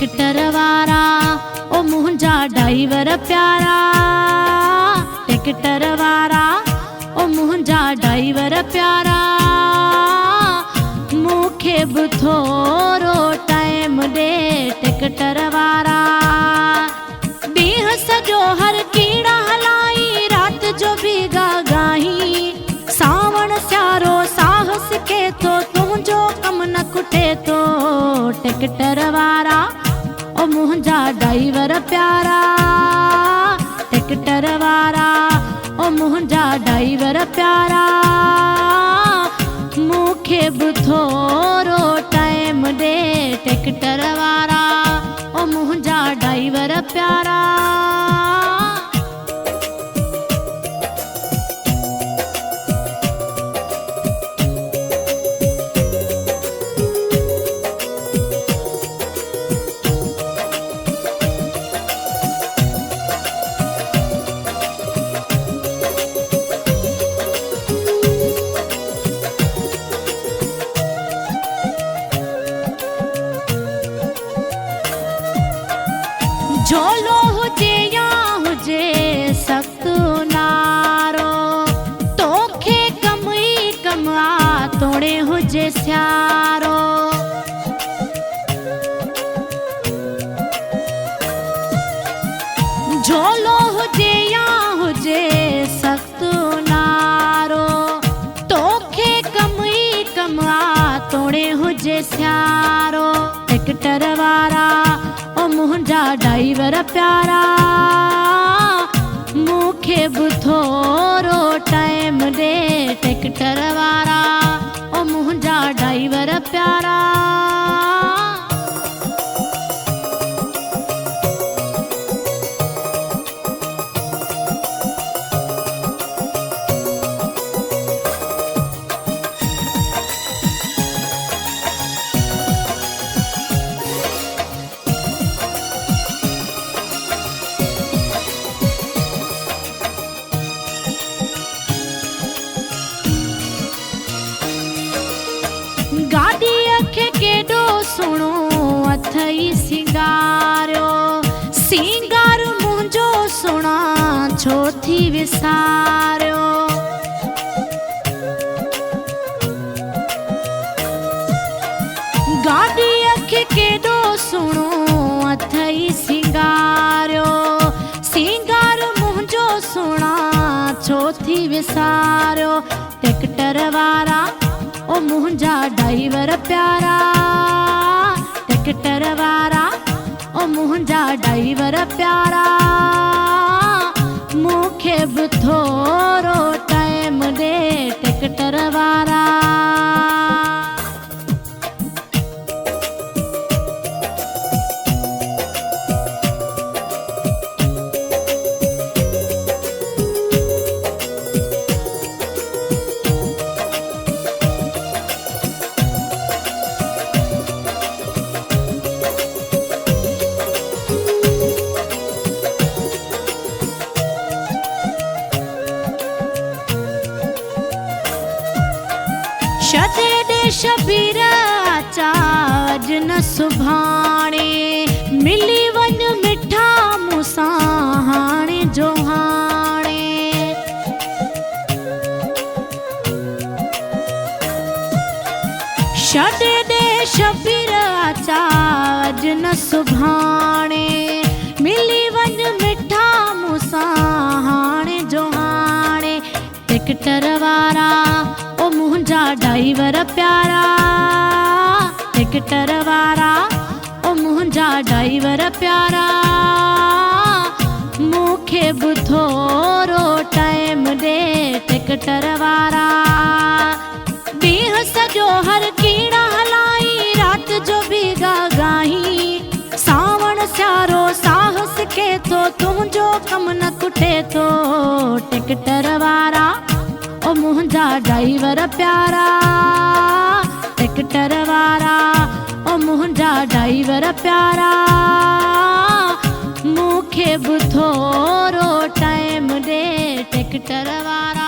Tractor वारा ओ मुंहिंजा driver प्यारा, ट्रैक्टर वारा ओ मुंहिंजा ड्राइवर प्यारा, मूंखे बि थोरो टाइम ॾे ट्रैक्टर वारा। ॾींहुं सॼो हर कीड़ा हलाई, राति जो बि गाही, सावण सियारो साह सिके थो, तुंहिंजो कमु न खुटे थो। ट्रैक्टर वारा ओ मुंहिंजा ड्राइवर प्यारा, ट्रैक्टर वारा ओ मुंहिंजा ड्राइवर प्यारा, मूंखे बि थोरो टाइम ॾे ट्रैक्टर वारा ओ मुंहिंजा ड्राइवर प्यारा। झोलो हुजे या हुजे सख्त नारो, तोखे कम ई कम आ तोड़े हुजे सियारो। झोलो हुजे या हुजे सख्त नारो, तोखे कम ई कम आ तोड़े हुजे सियारो। ट्रैक्टर वारा ओ मुंहिंजा ड्राइवर प्यारा, मूंखे बि थोरो टाइम ॾे ट्रैक्टर वारा ओ मुंहिंजा ड्राइवर प्यारा। गाॾीअ खे केॾो सुहिणो अथई सिंगारियो, सिंगार मुंहिंजो सुहिणा छो थी विसारियो। गाॾीअ खे केॾो सुहिणो अथई सिंगारियो, सिंगार मुंहिंजो सुहिणा छो थी विसारियो। ट्रैक्टर वारा ओ मुंहिंजा ड्राइवर प्यारा, ट्रैक्टर वारा ओ मुंहिंजा ड्राइवर प्यारा, मूंखे बि थोरो टाइम ॾे ट्रैक्टर वारा। छॾे ॾे शबीर अचा अॼु न सुभाणे, मिली वञ मिठा मूंसां हाणे जो हाणे। छॾे ॾे शबीर अचा अॼु न सुभाणे, मिली वञ मिठा मूंसां हाणे जो हाणे। ट्रैक्टर वारा ओ मुंहिंजा ड्राइवर प्यारा, ट्रैक्टर वारा ओ मुंहिंजा ड्राइवर प्यारा, मूंखे बि थोरो टाइम ॾे ट्रैक्टर वारा। ॾींहुं सॼो हर कीड़ा हलाई, राति जो बि गाही, सावण सियारो साह सिके थो, तुंहिंजो कमु न खुटे थो। ट्रैक्टर वारा ओ मुंहिंजा ड्राइवर प्यारा, ट्रैक्टर वारा ओ मुंहिंजा ड्राइवर प्यारा, मूंखे बि थोरो टाइम ॾे ट्रैक्टर वारा।